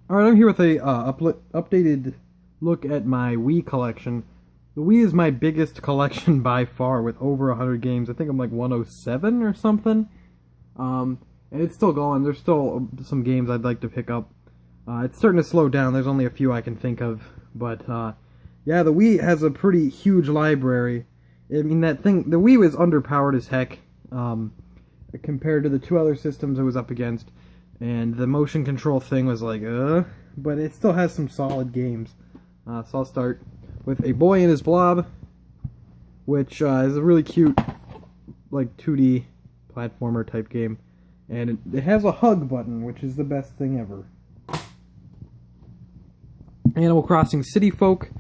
Alright, I'm here with a updated look at my Wii collection. The Wii is my biggest collection by far, with over 100 games. I think I'm like 107 or something. And it's still going. There's still some games I'd like to pick up. It's starting to slow down. There's only a few I can think of. But, yeah, the Wii has a pretty huge library. I mean, the Wii was underpowered as heck, compared to the two other systems it was up against. And the motion control thing was like, but it still has some solid games. So I'll start with A Boy and His Blob, which is a really cute, like, 2D platformer type game. And it has a hug button, which is the best thing ever. Animal Crossing City Folk.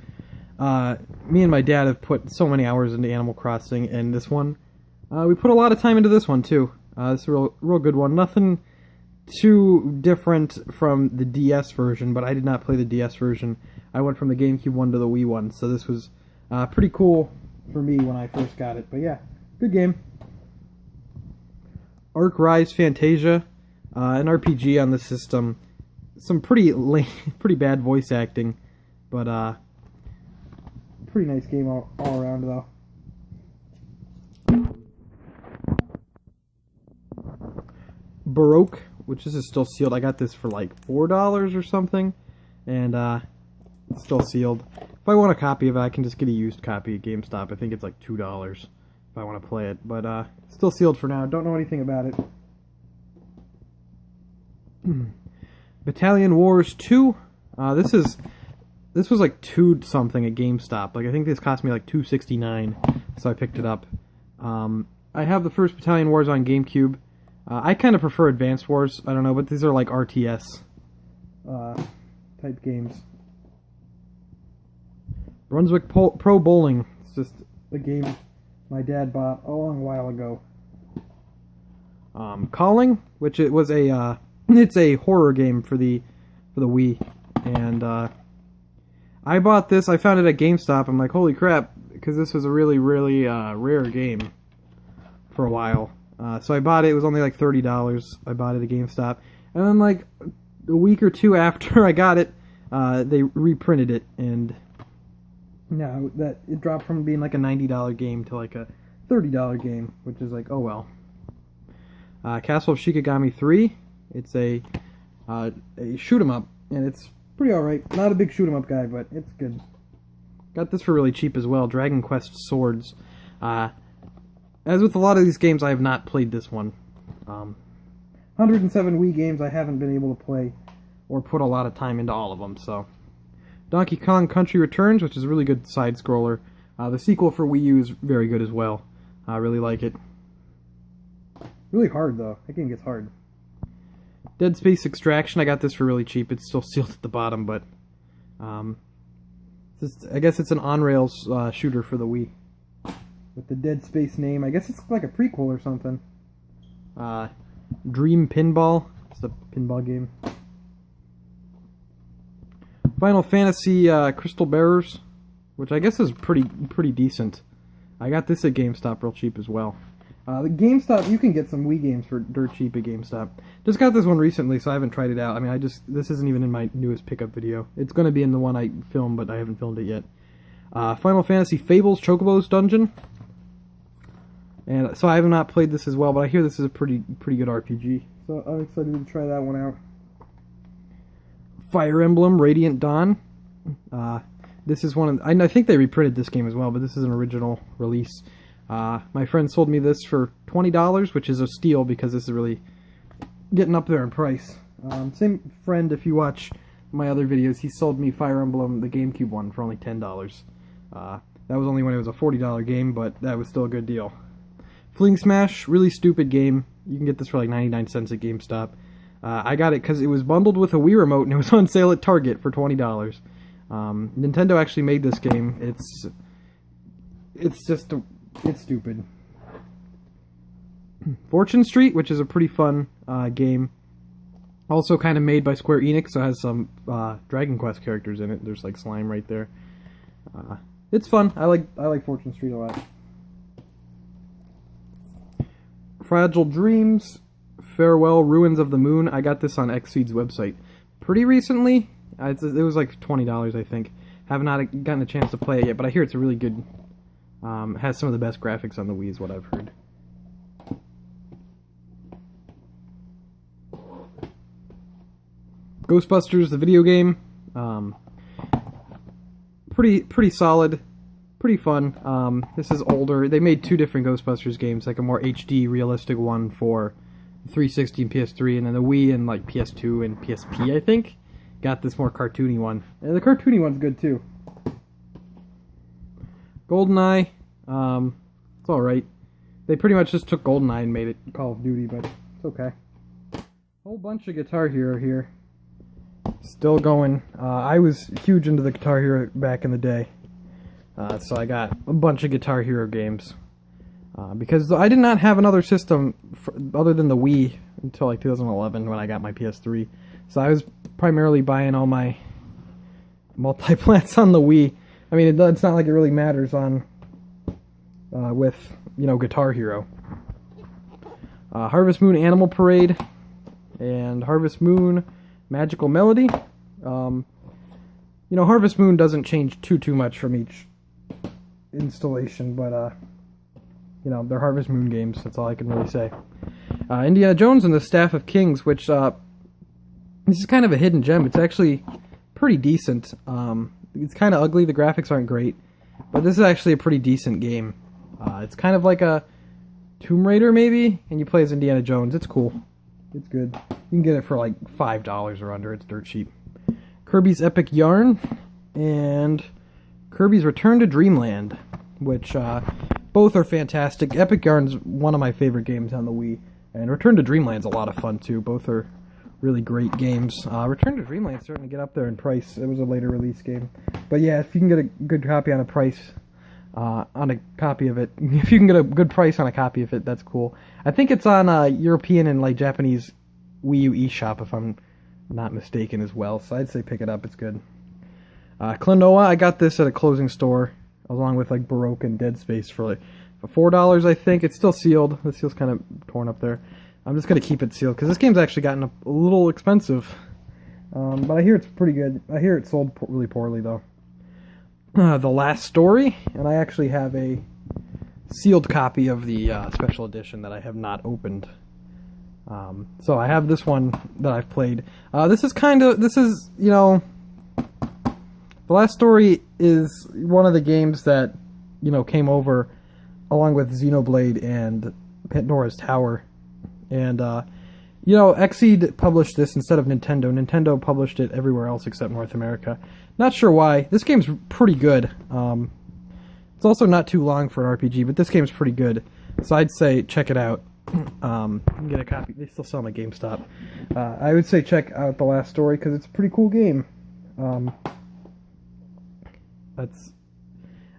Me and my dad have put so many hours into Animal Crossing, and this one, we put a lot of time into this one, too. It's a real good one. Nothing too different from the DS version, but I did not play the DS version. I went from the GameCube one to the Wii one, so this was pretty cool for me when I first got it. But yeah, good game. Arc Rise Fantasia, an RPG on the system. Some pretty bad voice acting, but pretty nice game all around though. Baroque, which this is still sealed. I got this for like $4 or something, and it's still sealed. If I want a copy of it, I can just get a used copy at GameStop. I think it's like $2 if I want to play it, but still sealed for now. Don't know anything about it. Battalion Wars 2. This was like $2 something at GameStop. Like, I think this cost me like $2.69, so I picked it up. I have the first Battalion Wars on GameCube. I kind of prefer Advance Wars. I don't know, but these are like RTS type games. Brunswick Pro Bowling. It's just a game my dad bought a long while ago. Calling, which it was a it's a horror game for the Wii, and I bought this. I found it at GameStop. I'm like, holy crap, because this was a really rare game for a while. So I bought it. It was only like $30. I bought it at GameStop. And then like a week or two after I got it, they reprinted it. And now that it dropped from being like a $90 game to like a $30 game, which is like, oh well. Castle of Shikigami 3. It's a shoot 'em up, and it's pretty alright. Not a big shoot 'em up guy, but it's good. Got this for really cheap as well. Dragon Quest Swords. As with a lot of these games, I have not played this one. 107 Wii games I haven't been able to play or put a lot of time into all of them. So, Donkey Kong Country Returns, which is a really good side-scroller. The sequel for Wii U is very good as well. I really like it. Really hard, though. That game gets hard. Dead Space Extraction, I got this for really cheap. It's still sealed at the bottom, but I guess it's an on-rails shooter for the Wii. With the Dead Space name. I guess it's like a prequel or something. Dream Pinball. It's a pinball game. Final Fantasy Crystal Bearers, which I guess is pretty decent. I got this at GameStop real cheap as well. The GameStop, you can get some Wii games for dirt cheap at GameStop. Just got this one recently, so I haven't tried it out. I mean, this isn't even in my newest pickup video. It's going to be in the one I filmed, but I haven't filmed it yet. Final Fantasy Fables Chocobo's Dungeon. And so I have not played this as well, but I hear this is a pretty good RPG. So I'm excited to try that one out. Fire Emblem Radiant Dawn. This is one of... I think they reprinted this game as well, but this is an original release. My friend sold me this for $20, which is a steal because this is really getting up there in price. Same friend, if you watch my other videos, he sold me Fire Emblem, the GameCube one, for only $10. That was only when it was a $40 game, but that was still a good deal. Fling Smash, really stupid game. You can get this for like 99 cents at GameStop. I got it because it was bundled with a Wii remote and it was on sale at Target for $20. Nintendo actually made this game. It's stupid. Fortune Street, which is a pretty fun game. Also kind of made by Square Enix, so it has some Dragon Quest characters in it. There's like slime right there. It's fun. I like Fortune Street a lot. Fragile Dreams, Farewell Ruins of the Moon. I got this on Xseed's website. pretty recently. It was like $20, I think. Have not gotten a chance to play it yet, but I hear it's a really good. Has some of the best graphics on the Wii, is what I've heard. Ghostbusters, the video game, pretty solid, pretty fun. This is older. They made 2 different Ghostbusters games, like a more HD, realistic one for 360 and PS3, and then the Wii and like PS2 and PSP, I think, got this more cartoony one. And the cartoony one's good too. GoldenEye, it's alright. They pretty much just took GoldenEye and made it Call of Duty, but it's okay. Whole bunch of Guitar Hero here. Still going. I was huge into the Guitar Hero back in the day. So I got a bunch of Guitar Hero games. Because I did not have another system other than the Wii until like 2011 when I got my PS3. So I was primarily buying all my multi-plats on the Wii. I mean, it's not like it really matters on with, you know, Guitar Hero. Harvest Moon Animal Parade and Harvest Moon Magical Melody. You know, Harvest Moon doesn't change too much from each installation, but you know, they're Harvest Moon games. That's all I can really say. Indiana Jones and the Staff of Kings, which this is kind of a hidden gem. It's actually pretty decent. It's kind of ugly. The graphics aren't great, but this is actually a pretty decent game. It's kind of like a Tomb Raider, maybe, and you play as Indiana Jones. It's cool. It's good. You can get it for like $5 or under. It's dirt cheap. Kirby's Epic Yarn and Kirby's Return to Dreamland, which both are fantastic. Epic Yarn's one of my favorite games on the Wii, and Return to Dreamland's a lot of fun too. Both are really great games. Return to Dreamland's starting to get up there in price. It was a later release game, but yeah, if you can get a good copy on a price. On a copy of it. If you can get a good price on a copy of it, that's cool. I think it's on European and like Japanese Wii U eShop, if I'm not mistaken, as well. So I'd say pick it up. It's good. Klonoa, I got this at a closing store along with like Baroque and Dead Space for like $4, I think. It's still sealed. The seal's kind of torn up there. I'm just gonna keep it sealed because this game's actually gotten a little expensive. But I hear it's pretty good. I hear it sold really poorly though. The Last Story, and I actually have a sealed copy of the special edition that I have not opened. So I have this one that I've played. This is, you know, The Last Story is one of the games that, you know, came over along with Xenoblade and Pandora's Tower. And, you know, Xseed published this instead of Nintendo. Nintendo published it everywhere else except North America. Not sure why. This game's pretty good. It's also not too long for an RPG, but this game's pretty good. So I'd say check it out. You can get a copy. They still sell them at GameStop. I would say check out The Last Story because it's a pretty cool game.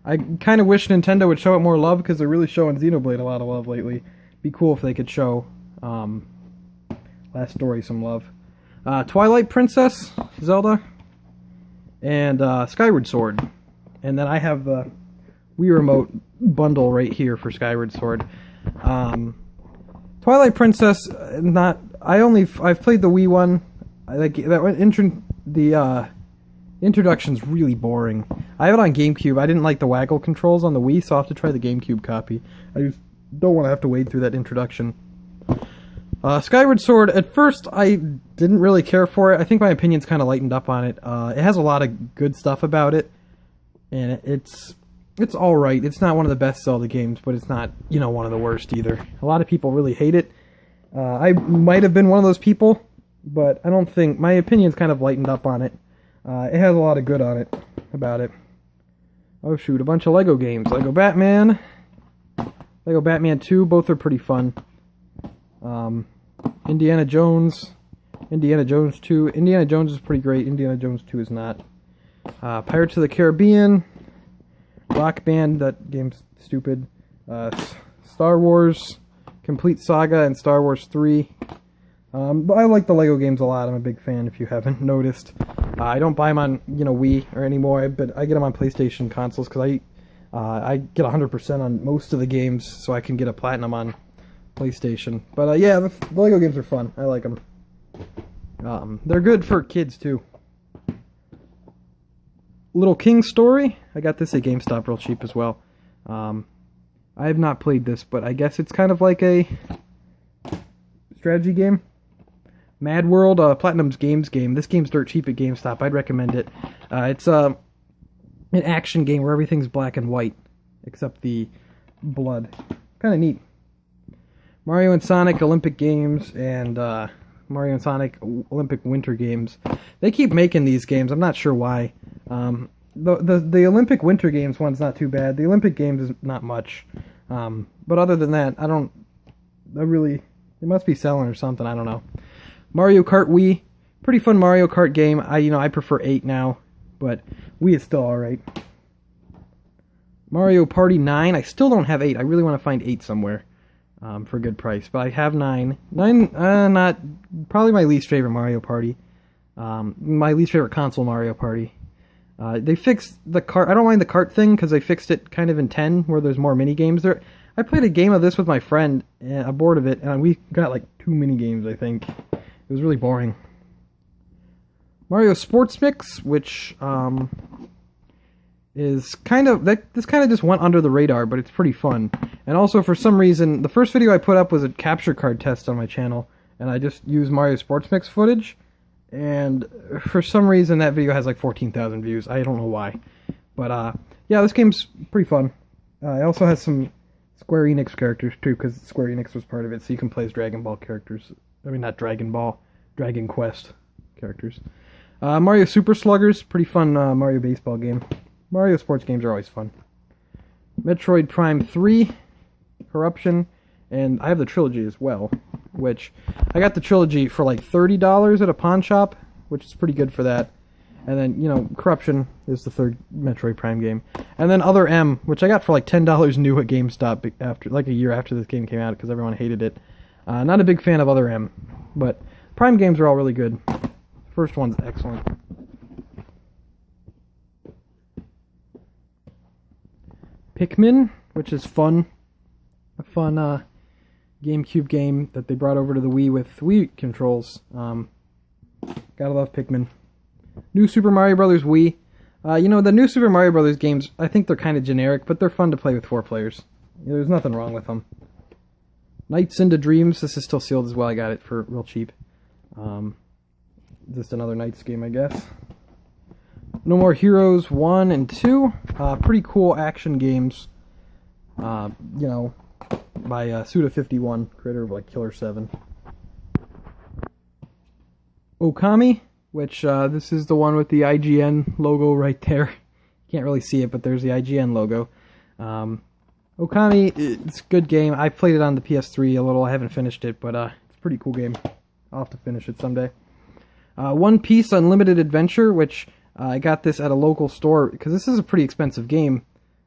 I kind of wish Nintendo would show it more love because they're really showing Xenoblade a lot of love lately. Be cool if they could show Last Story some love. Twilight Princess, Zelda, and Skyward Sword. And then I have the Wii Remote bundle right here for Skyward Sword. Twilight Princess, I've played the Wii one. I like that the introduction's really boring. I have it on GameCube. I didn't like the waggle controls on the Wii, so I'll have to try the GameCube copy. I just don't want to have to wade through that introduction. Skyward Sword, at first I didn't really care for it. I think my opinion's kind of lightened up on it. It has a lot of good stuff about it, and it's alright. It's not one of the best Zelda games, but it's not, you know, one of the worst either. A lot of people really hate it. I might have been one of those people, but I don't think... My opinion's kind of lightened up on it. It has a lot of good on it, about it. Oh shoot, a bunch of Lego games. Lego Batman, Lego Batman 2, both are pretty fun. Indiana Jones, Indiana Jones 2. Indiana Jones is pretty great, Indiana Jones 2 is not. Pirates of the Caribbean, Rock Band, that game's stupid. Star Wars, Complete Saga, and Star Wars 3. But I like the Lego games a lot. I'm a big fan, if you haven't noticed. I don't buy them on, you know, Wii or anymore, but I get them on PlayStation consoles because I get 100% on most of the games, so I can get a platinum on PlayStation. But yeah, the Lego games are fun. I like them. They're good for kids too. Little King Story. I got this at GameStop real cheap as well. I have not played this, but I guess it's kind of like a strategy game. Mad World, Platinum's Games game. This game's dirt cheap at GameStop. I'd recommend it. It's an action game where everything's black and white, except the blood. Kind of neat. Mario and Sonic Olympic Games and Mario and Sonic Olympic Winter Games. They keep making these games. I'm not sure why. The Olympic Winter Games one's not too bad. The Olympic Games is not much. But other than that, it must be selling or something. I don't know. Mario Kart Wii, pretty fun Mario Kart game. I prefer 8 now, but Wii is still alright. Mario Party 9, I still don't have 8. I really want to find 8 somewhere for a good price, but I have 9. 9, not probably my least favorite Mario Party. My least favorite console Mario Party. They fixed the cart. I don't mind the cart thing because they fixed it kind of in 10, where there's more mini games there. I played a game of this with my friend, a board of it, and we got like 2 mini games. I think it was really boring. Mario Sports Mix, which is kind of this kind of just went under the radar, but it's pretty fun. And also, for some reason, the first video I put up was a capture card test on my channel, and I just used Mario Sports Mix footage. And for some reason, that video has like 14,000 views. I don't know why. But, yeah, this game's pretty fun. It also has some Square Enix characters, too, because Square Enix was part of it, so you can play as Dragon Ball characters. I mean, not Dragon Ball, Dragon Quest characters. Mario Super Sluggers, pretty fun Mario baseball game. Mario sports games are always fun. Metroid Prime 3, Corruption, and I have the trilogy as well, which I got the trilogy for like $30 at a pawn shop, which is pretty good for that. And then, Corruption is the third Metroid Prime game. And then Other M, which I got for like $10 new at GameStop after like a year after this game came out because everyone hated it. Not a big fan of Other M, but Prime games are all really good. First one's excellent. Pikmin, which is fun. A fun GameCube game that they brought over to the Wii with Wii controls. Gotta love Pikmin. New Super Mario Bros. Wii. The new Super Mario Bros. Games, I think they're kind of generic, but they're fun to play with 4 players. There's nothing wrong with them. Nights into Dreams. This is still sealed as well. I got it for real cheap. Just another Nights game, I guess. No More Heroes 1 and 2. Pretty cool action games. By Suda 51, creator of like Killer 7. Okami, which this is the one with the IGN logo right there. Can't really see it, but there's the IGN logo. Okami, it's a good game. I played it on the PS3 a little. I haven't finished it, but it's a pretty cool game. I'll have to finish it someday. One Piece Unlimited Adventure, which I got this at a local store, because this is a pretty expensive game.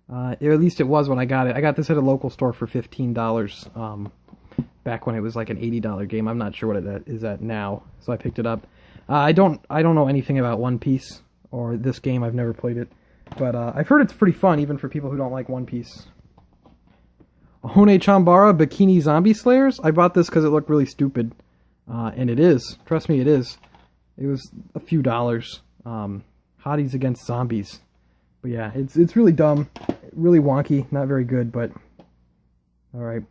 At least it was when I got it. I got this at a local store for $15, back when it was like an $80 game. I'm not sure what it is at now, so I picked it up. I don't know anything about One Piece, or this game. I've never played it. But I've heard it's pretty fun, even for people who don't like One Piece. Hone Chambara Bikini Zombie Slayers. I bought this because it looked really stupid. And it is. Trust me, it is. It was a few dollars. Hotties against zombies. But yeah, it's really dumb. Really wonky. Not very good, but... Alright.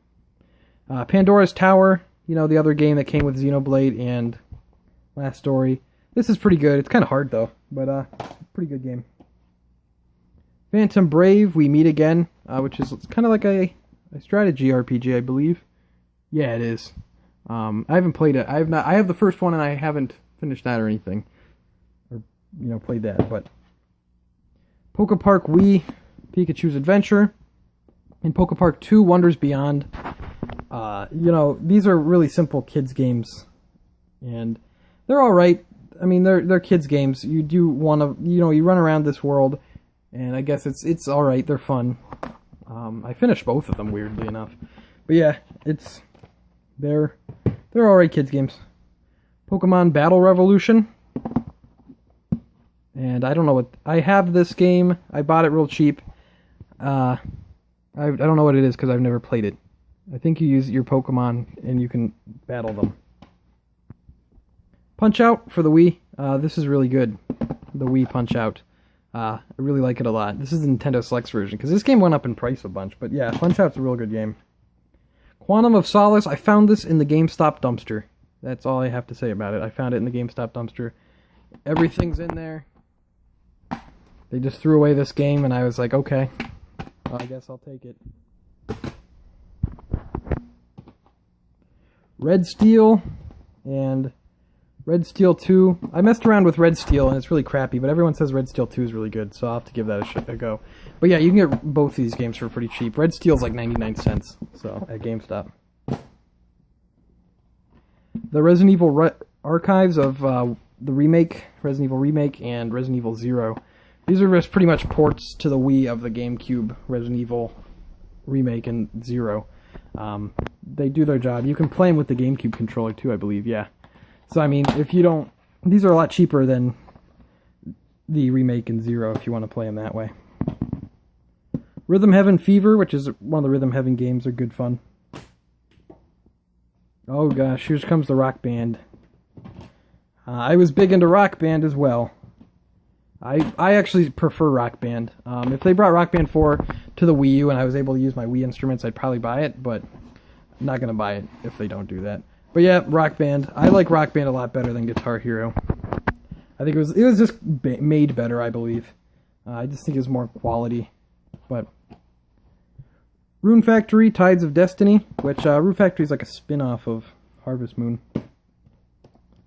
Pandora's Tower. The other game that came with Xenoblade and Last Story. This is pretty good. It's kind of hard, though. But, pretty good game. Phantom Brave, We Meet Again. Which is kind of like a strategy RPG, I believe. Yeah, it is. I haven't played it. I have the first one, and I haven't finished that or anything. Or, played that, but... Poke Park Wii, Pikachu's Adventure. And Poke Park 2, Wonders Beyond. These are really simple kids' games. And they're alright. I mean, they're kids' games. You do want to, you run around this world, and I guess it's alright. They're fun. I finished both of them, weirdly enough. But yeah, they're alright kids' games. Pokemon Battle Revolution. And I don't know I have this game. I bought it real cheap. I don't know what it is because I've never played it. I think you use your Pokemon and you can battle them. Punch-Out for the Wii. This is really good. The Wii Punch-Out. I really like it a lot. This is the Nintendo Selects version, because this game went up in price a bunch. But yeah, Punch-Out's a real good game. Quantum of Solace. I found this in the GameStop dumpster. That's all I have to say about it. I found it in the GameStop dumpster. Everything's in there. They just threw away this game, and I was like, okay, well, I guess I'll take it. Red Steel and Red Steel 2. I messed around with Red Steel, and it's really crappy, but everyone says Red Steel 2 is really good, so I'll have to give that a go. But yeah, you can get both these games for pretty cheap. Red Steel's like 99 cents, so at GameStop. The Resident Evil archives of the remake, Resident Evil Remake, and Resident Evil 0. These are just pretty much ports to the Wii of the GameCube Resident Evil Remake and 0. They do their job. You can play them with the GameCube controller too, I believe, yeah. So, I mean, if you don't... These are a lot cheaper than the Remake and 0 if you want to play them that way. Rhythm Heaven Fever, which is one of the Rhythm Heaven games, are good fun. Oh gosh, here comes the Rock Band. I was big into Rock Band as well. I actually prefer Rock Band. If they brought Rock Band 4 to the Wii U and I was able to use my Wii instruments, I'd probably buy it, but I'm not going to buy it if they don't do that. But yeah, Rock Band. I like Rock Band a lot better than Guitar Hero. I think it was just made better, I believe. I just think it's more quality. But Rune Factory, Tides of Destiny, which Rune Factory is like a spin-off of Harvest Moon.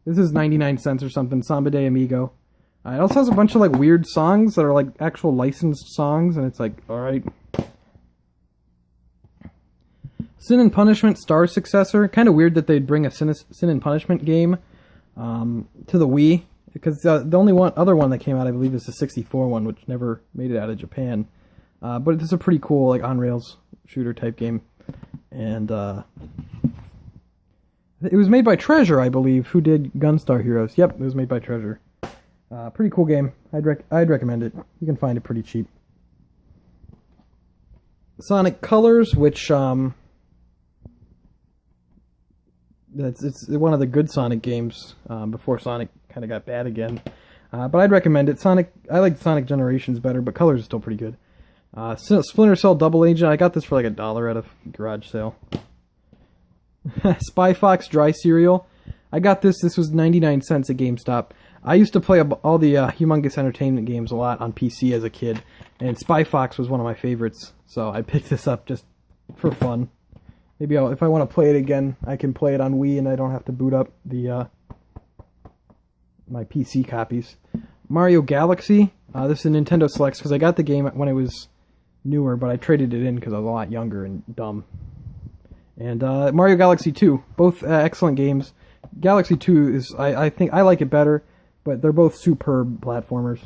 This is 99 cents or something, Samba de Amigo. It also has a bunch of like weird songs that are like actual licensed songs, and it's like, alright. Sin and Punishment Star Successor. Kind of weird that they'd bring a Sin and Punishment game to the Wii, because the only other one that came out, I believe, is the 64 one, which never made it out of Japan. But it's a pretty cool like on-rails shooter type game. And it was made by Treasure, I believe, who did Gunstar Heroes. Yep, it was made by Treasure. Pretty cool game. I'd recommend it. You can find it pretty cheap. Sonic Colors, which it's one of the good Sonic games before Sonic kind of got bad again. But I'd recommend it. I like Sonic Generations better, but Colors is still pretty good. Splinter Cell Double Agent. I got this for like $1 at a garage sale. Spy Fox Dry Cereal. I got this. This was 99 cents at GameStop. I used to play all the Humongous Entertainment games a lot on PC as a kid, and Spy Fox was one of my favorites, so I picked this up just for fun. Maybe if I want to play it again, I can play it on Wii, and I don't have to boot up the my PC copies. Mario Galaxy. This is a Nintendo Selects, because I got the game when it was newer, but I traded it in because I was a lot younger and dumb. And Mario Galaxy 2. Both excellent games. Galaxy 2 is, I think, I like it better, but they're both superb platformers.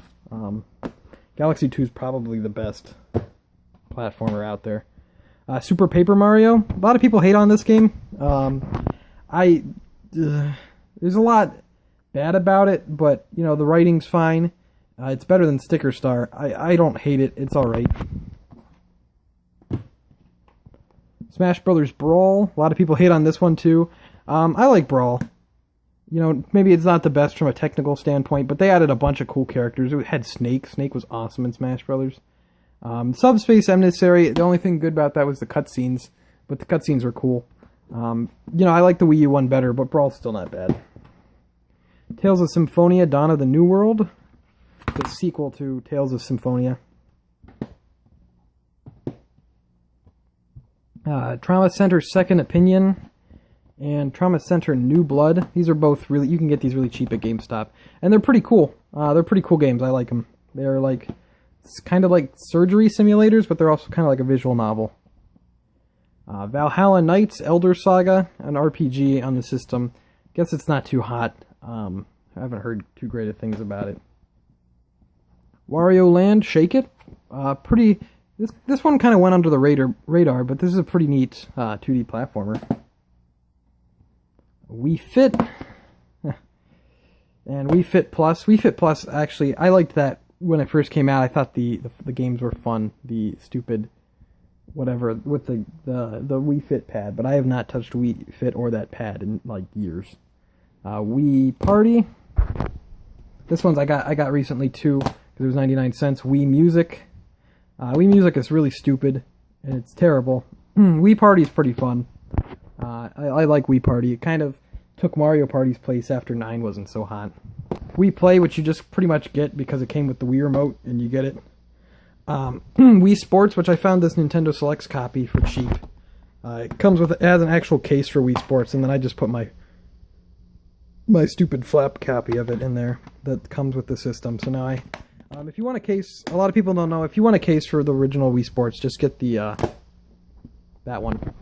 Galaxy 2 is probably the best platformer out there. Super Paper Mario. A lot of people hate on this game. There's a lot bad about it, but, you know, the writing's fine. It's better than Sticker Star. I don't hate it. It's alright. Smash Brothers Brawl. A lot of people hate on this one, too. I like Brawl. You know, maybe it's not the best from a technical standpoint, but they added a bunch of cool characters. It had Snake. Snake was awesome in Smash Brothers. Subspace Emissary, the only thing good about that was the cutscenes, but the cutscenes were cool. You know, I like the Wii U one better, but Brawl's still not bad. Tales of Symphonia, Dawn of the New World. The sequel to Tales of Symphonia. Trauma Center Second Opinion and Trauma Center New Blood. These are both really, you can get these really cheap at GameStop, and they're pretty cool. They're pretty cool games. I like them. They're like, it's kind of like surgery simulators, but they're also kind of like a visual novel. Valhalla Knights Elder Saga, an RPG on the system. Guess it's not too hot. I haven't heard too great of things about it. Wario Land Shake It. Pretty. This one kind of went under the radar, but this is a pretty neat 2D platformer. Wii Fit. And Wii Fit Plus. Wii Fit Plus, actually, I liked that when it first came out. I thought the games were fun. The stupid whatever with the Wii Fit pad. But I have not touched Wii Fit or that pad in like years. Wii Party. This one's I got recently too because it was 99 cents. Wii Music. Wii Music is really stupid and it's terrible. Wii Party is pretty fun. I like Wii Party. It kind of took Mario Party's place after 9 wasn't so hot. Wii Play, which you just pretty much get because it came with the Wii Remote and you get it. Wii Sports, which I found this Nintendo Selects copy for cheap. It has an actual case for Wii Sports, and then I just put my stupid flap copy of it in there that comes with the system. So now if you want a case, a lot of people don't know, if you want a case for the original Wii Sports, just get that one,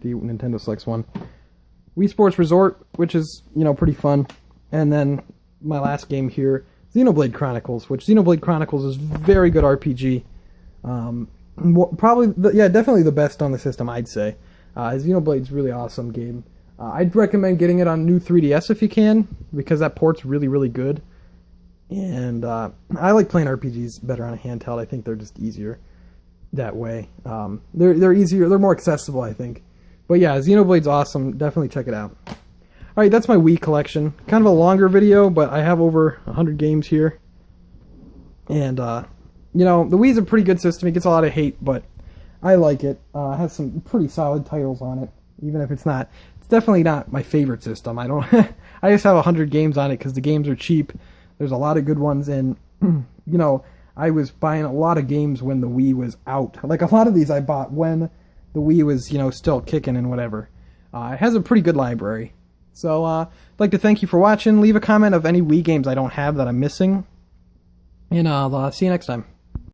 the Nintendo Selects one. Wii Sports Resort, which is, pretty fun. And then my last game here, Xenoblade Chronicles, which Xenoblade Chronicles is very good RPG. Definitely the best on the system, I'd say. Xenoblade's really awesome game. I'd recommend getting it on new 3DS if you can, because that port's really, really good. And I like playing RPGs better on a handheld. I think they're just easier that way. They're easier, they're more accessible, I think. But yeah, Xenoblade's awesome. Definitely check it out. Alright, that's my Wii collection. Kind of a longer video, but I have over 100 games here. And, the Wii's a pretty good system. It gets a lot of hate, but I like it. It has some pretty solid titles on it, even if it's definitely not my favorite system. I just have 100 games on it because the games are cheap. There's a lot of good ones, and, I was buying a lot of games when the Wii was out. Like, a lot of these I bought when the Wii was, still kicking and whatever. It has a pretty good library. So, I'd like to thank you for watching. Leave a comment of any Wii games I don't have that I'm missing. And I'll see you next time.